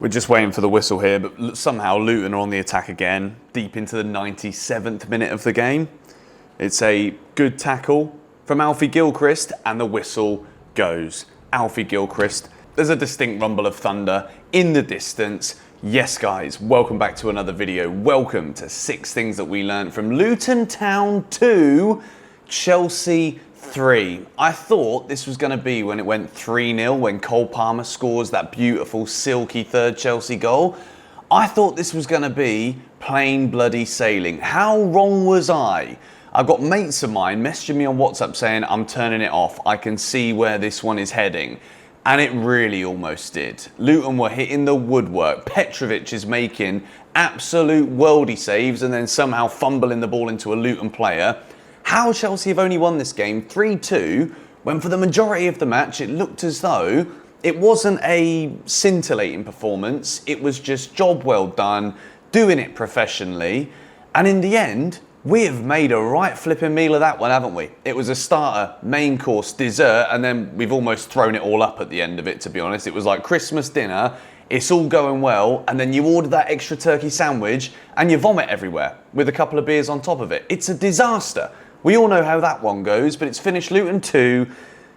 We're just waiting for the whistle here, but somehow Luton are on the attack again, deep into the 97th minute of the game. It's a good tackle from Alfie Gilchrist, and the whistle goes. Alfie Gilchrist. There's a distinct rumble of thunder in the distance. Yes, guys, welcome back to another video. Welcome to 6 things that we learned from Luton Town 2, Chelsea 3. I thought this was going to be when it went 3-0, when Cole Palmer scores that beautiful, silky third Chelsea goal. I thought this was going to be plain bloody sailing. How wrong was I? I've got mates of mine messaging me on WhatsApp saying, I'm turning it off. I can see where this one is heading. And it really almost did. Luton were hitting the woodwork. Petrovic is making absolute worldy saves and then somehow fumbling the ball into a Luton player. How Chelsea have only won this game 3-2 when for the majority of the match it looked as though it wasn't a scintillating performance. It was just job well done, doing it professionally. And in the end, we have made a right flipping meal of that one, haven't we? It was a starter, main course, dessert, and then we've almost thrown it all up at the end of it, to be honest. It was like Christmas dinner, it's all going well, and then you order that extra turkey sandwich and you vomit everywhere with a couple of beers on top of it. It's a disaster. We all know how that one goes, but it's finished Luton 2,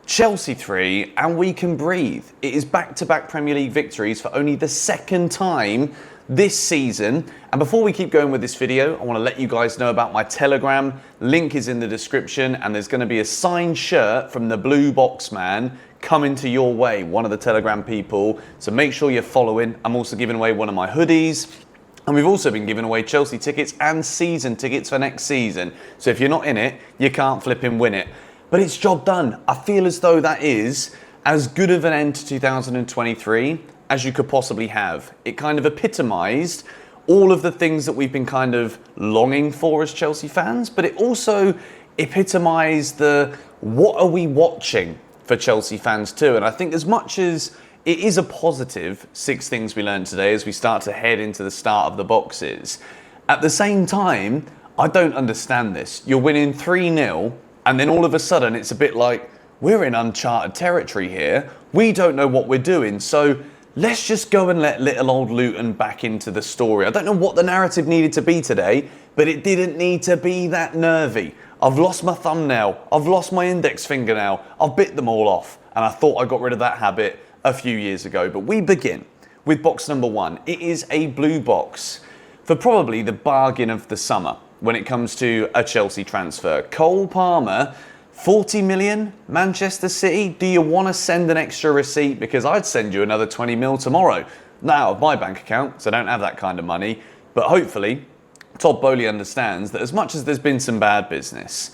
Chelsea 3, and we can breathe. It is back-to-back Premier League victories for only the second time this season. And before we keep going with this video, I want to let you guys know about my Telegram. Link is in the description, and there's going to be a signed shirt from the Blue Box Man coming to your way, one of the Telegram people. So make sure you're following. I'm also giving away one of my hoodies. And we've also been giving away Chelsea tickets and season tickets for next season. So if you're not in it, you can't flipping win it. But it's job done. I feel as though that is as good of an end to 2023 as you could possibly have. It kind of epitomised all of the things that we've been kind of longing for as Chelsea fans, but it also epitomised the what are we watching for Chelsea fans too. And I think as much as it is a positive 6 things we learned today as we start to head into the start of the boxes, at the same time, I don't understand this. You're winning 3-0 and then all of a sudden it's a bit like, we're in uncharted territory here. We don't know what we're doing. So let's just go and let little old Luton back into the story. I don't know what the narrative needed to be today, but it didn't need to be that nervy. I've lost my thumbnail. I've lost my index fingernail. I've bit them all off. And I thought I got rid of that habit a few years ago. But we begin with box number 1. It is a blue box for probably the bargain of the summer when it comes to a Chelsea transfer. Cole Palmer, 40 million, Manchester City. Do you want to send an extra receipt? Because I'd send you another 20 mil tomorrow. Now, of my bank account, so I don't have that kind of money. But hopefully, Todd Boehly understands that as much as there's been some bad business,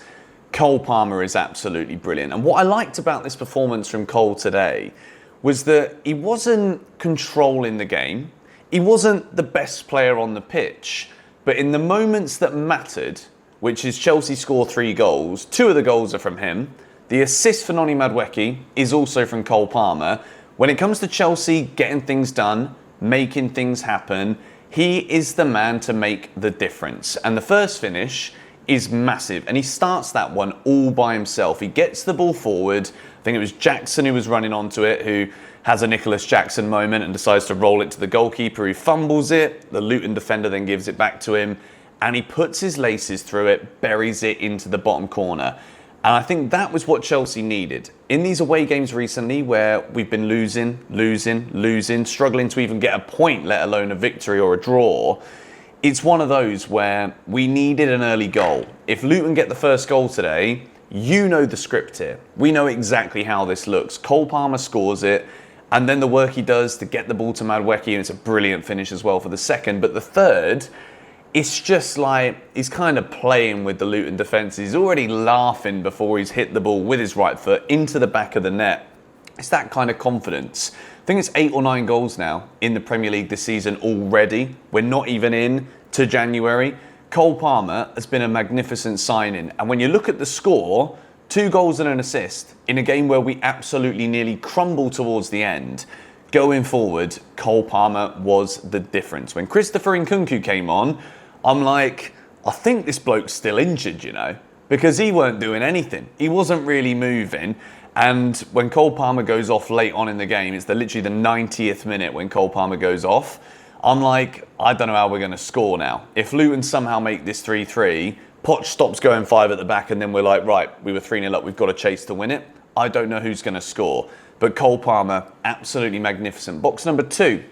Cole Palmer is absolutely brilliant. And what I liked about this performance from Cole today was that he wasn't controlling the game. He wasn't the best player on the pitch. But in the moments that mattered, which is Chelsea score 3 goals, 2 of the goals are from him. The assist for Noni Madueke is also from Cole Palmer. When it comes to Chelsea getting things done, making things happen, he is the man to make the difference. And the first finish is massive. And he starts that one all by himself. He gets the ball forward. I think it was Jackson who was running onto it, who has a Nicholas Jackson moment and decides to roll it to the goalkeeper, who fumbles it. The Luton defender then gives it back to him. And he puts his laces through it, buries it into the bottom corner. And I think that was what Chelsea needed. In these away games recently where we've been losing, struggling to even get a point, let alone a victory or a draw, it's one of those where we needed an early goal. If Luton get the first goal today, you know the script here. We know exactly how this looks. Cole Palmer scores it, and then the work he does to get the ball to Madueke, and it's a brilliant finish as well for the second. But the third, it's just like he's kind of playing with the Luton defence. He's already laughing before he's hit the ball with his right foot into the back of the net. It's that kind of confidence. I think it's 8 or 9 goals now in the Premier League this season already. We're not even in to January. Cole Palmer has been a magnificent signing. And when you look at the score, 2 goals and an assist in a game where we absolutely nearly crumbled towards the end. Going forward, Cole Palmer was the difference. When Christopher Nkunku came on, I'm like, I think this bloke's still injured, you know, because he weren't doing anything. He wasn't really moving. And when Cole Palmer goes off late on in the game, it's literally the 90th minute when Cole Palmer goes off. I'm like, I don't know how we're going to score now. If Luton somehow make this 3-3, Poch stops going 5 at the back, and then we're like, right, we were 3-0 up, we've got to chase to win it. I don't know who's going to score. But Cole Palmer, absolutely magnificent. Box number 2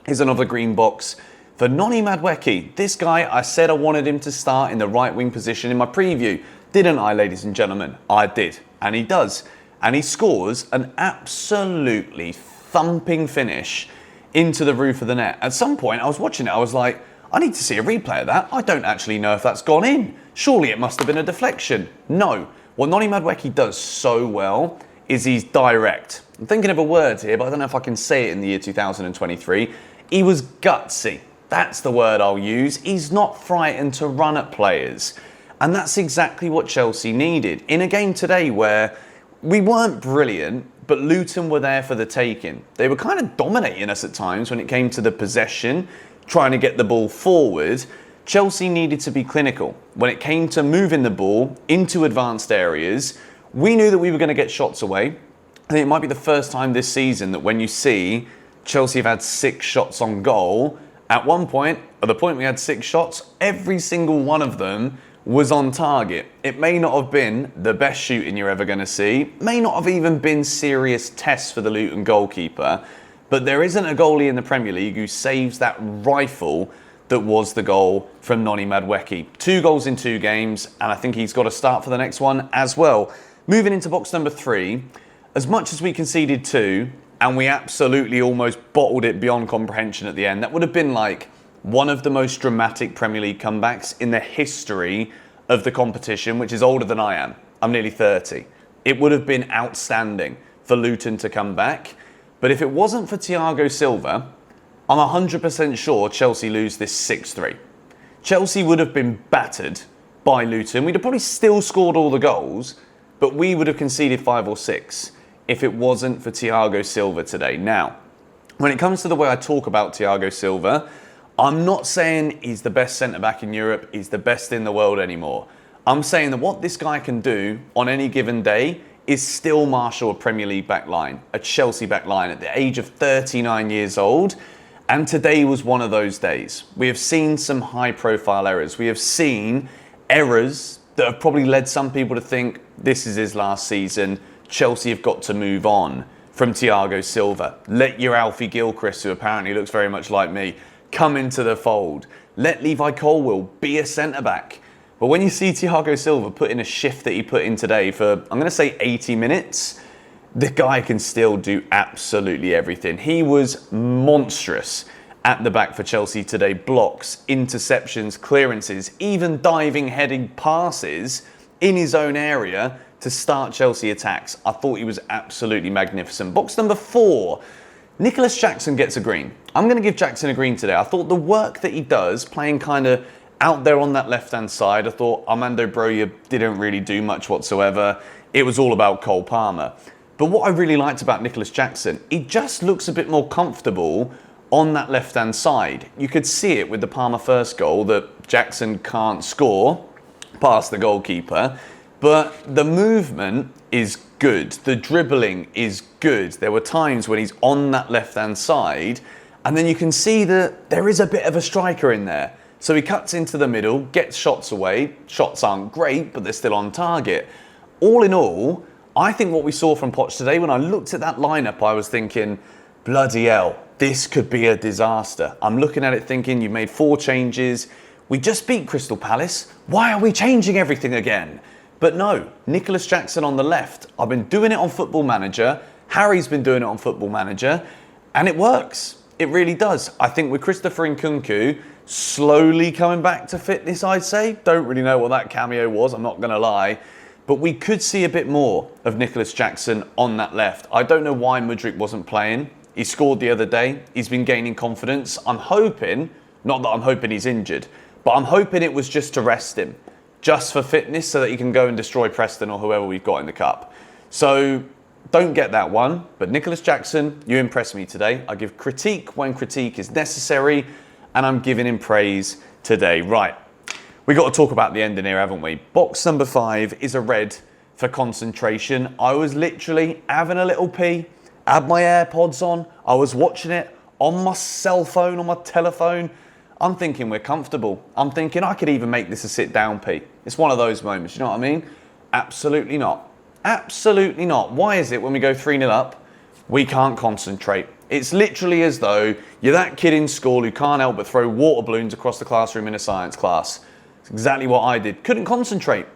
is another green box for Noni Madueke. This guy, I said I wanted him to start in the right wing position in my preview. Didn't I, ladies and gentlemen? I did. And he does. And he scores an absolutely thumping finish into the roof of the net. At some point, I was watching it, I was like, I need to see a replay of that. I don't actually know if that's gone in. Surely it must have been a deflection. No. What Noni Madueke does so well is he's direct. I'm thinking of a word here, but I don't know if I can say it in the year 2023. He was gutsy. That's the word I'll use. He's not frightened to run at players. And that's exactly what Chelsea needed. In a game today where we weren't brilliant, but Luton were there for the taking. They were kind of dominating us at times when it came to the possession, trying to get the ball forward. Chelsea needed to be clinical. When it came to moving the ball into advanced areas, we knew that we were going to get shots away. I think it might be the first time this season that when you see Chelsea have had 6 shots on goal, at one point, at the point we had 6 shots, every single one of them was on target. It may not have been the best shooting you're ever going to see, may not have even been serious tests for the Luton goalkeeper, but there isn't a goalie in the Premier League who saves that rifle that was the goal from Noni Madueke. 2 goals in 2 games, and I think he's got to start for the next one as well. Moving into box number 3, as much as we conceded 2, and we absolutely almost bottled it beyond comprehension at the end, that would have been like one of the most dramatic Premier League comebacks in the history of the competition, which is older than I am. I'm nearly 30. It would have been outstanding for Luton to come back. But if it wasn't for Thiago Silva, I'm 100% sure Chelsea lose this 6-3. Chelsea would have been battered by Luton. We'd have probably still scored all the goals, but we would have conceded 5 or 6 if it wasn't for Thiago Silva today. Now, when it comes to the way I talk about Thiago Silva, I'm not saying he's the best centre-back in Europe, he's the best in the world anymore. I'm saying that what this guy can do on any given day is still marshal a Premier League back line, a Chelsea back line at the age of 39 years old. And today was one of those days. We have seen some high-profile errors. We have seen errors that have probably led some people to think this is his last season. Chelsea have got to move on from Thiago Silva. Let your Alfie Gilchrist, who apparently looks very much like me, come into the fold. Let Levi Colwill be a centre-back. But when you see Thiago Silva put in a shift that he put in today for, I'm going to say 80 minutes, the guy can still do absolutely everything. He was monstrous at the back for Chelsea today. Blocks, interceptions, clearances, even diving, heading passes in his own area to start Chelsea attacks. I thought he was absolutely magnificent. Box number 4. Nicholas Jackson gets a green. I'm going to give Jackson a green today. I thought the work that he does, playing kind of out there on that left-hand side, I thought Armando Broja didn't really do much whatsoever. It was all about Cole Palmer. But what I really liked about Nicholas Jackson, he just looks a bit more comfortable on that left-hand side. You could see it with the Palmer first goal that Jackson can't score past the goalkeeper. But the movement is good. The dribbling is good. There were times when he's on that left-hand side, and then you can see that there is a bit of a striker in there. So he cuts into the middle, gets shots away. Shots aren't great, but they're still on target. All in all, I think what we saw from Poch today, when I looked at that lineup, I was thinking, bloody hell, this could be a disaster. I'm looking at it thinking, you've made 4 changes. We just beat Crystal Palace. Why are we changing everything again? But no, Nicholas Jackson on the left. I've been doing it on Football Manager. Harry's been doing it on Football Manager. And it works. It really does. I think with Christopher Nkunku slowly coming back to fitness, I'd say. Don't really know what that cameo was, I'm not going to lie. But we could see a bit more of Nicholas Jackson on that left. I don't know why Mudryk wasn't playing. He scored the other day. He's been gaining confidence. I'm hoping, not that I'm hoping he's injured, but I'm hoping it was just to rest him. Just for fitness so that he can go and destroy Preston or whoever we've got in the cup. So don't get that one. But Nicholas Jackson, you impressed me today. I give critique when critique is necessary, and I'm giving him praise today. Right, we got to talk about the ending here, haven't we? Box number 5 is a red for concentration. I was literally having a little pee, had my AirPods on, I was watching it on my cell phone, on my telephone. I'm thinking we're comfortable. I'm thinking I could even make this a sit-down pee. It's one of those moments, you know what I mean? Absolutely not. Absolutely not. Why is it when we go 3-0 up, we can't concentrate? It's literally as though you're that kid in school who can't help but throw water balloons across the classroom in a science class. It's exactly what I did. Couldn't concentrate.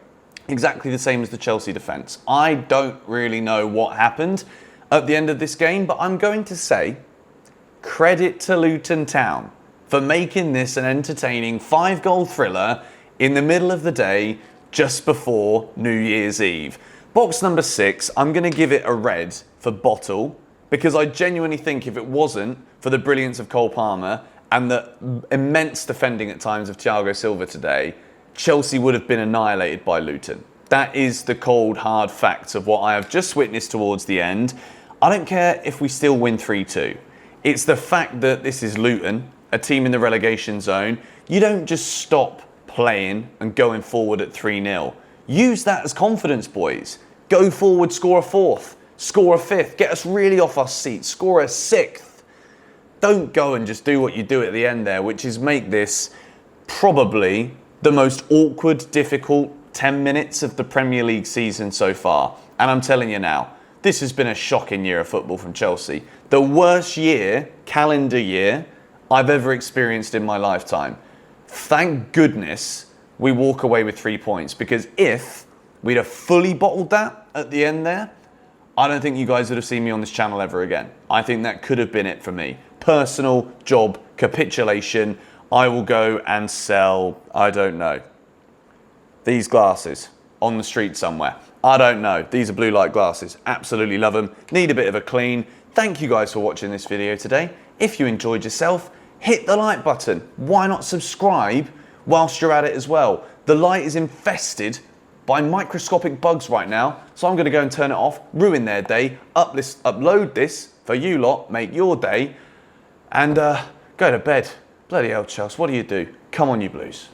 Exactly the same as the Chelsea defence. I don't really know what happened at the end of this game, but I'm going to say credit to Luton Town for making this an entertaining 5-goal thriller in the middle of the day just before New Year's Eve. Box number 6, I'm going to give it a red for bottle, because I genuinely think if it wasn't for the brilliance of Cole Palmer and the immense defending at times of Thiago Silva today, Chelsea would have been annihilated by Luton. That is the cold, hard facts of what I have just witnessed towards the end. I don't care if we still win 3-2. It's the fact that this is Luton, a team in the relegation zone. You don't just stop playing and going forward at 3-0. Use that as confidence, boys. Go forward, score a 4th, score a 5th, get us really off our seats, score a 6th. Don't go and just do what you do at the end there, which is make this probably the most awkward, difficult 10 minutes of the Premier League season so far. And I'm telling you now, this has been a shocking year of football from Chelsea. The worst year, calendar year, I've ever experienced in my lifetime. Thank goodness we walk away with 3 points, because if we'd have fully bottled that at the end there, I don't think you guys would have seen me on this channel ever again. I think that could have been it for me. Personal job capitulation. I will go and sell, I don't know, these glasses on the street somewhere. I don't know. These are blue light glasses. Absolutely love them. Need a bit of a clean. Thank you guys for watching this video today. If you enjoyed yourself, hit the like button. Why not subscribe whilst you're at it as well? The light is infested by microscopic bugs right now, so I'm going to go and turn it off, ruin their day, upload this for you lot, make your day, and go to bed. Bloody hell, Chelsea, what do you do? Come on, you Blues.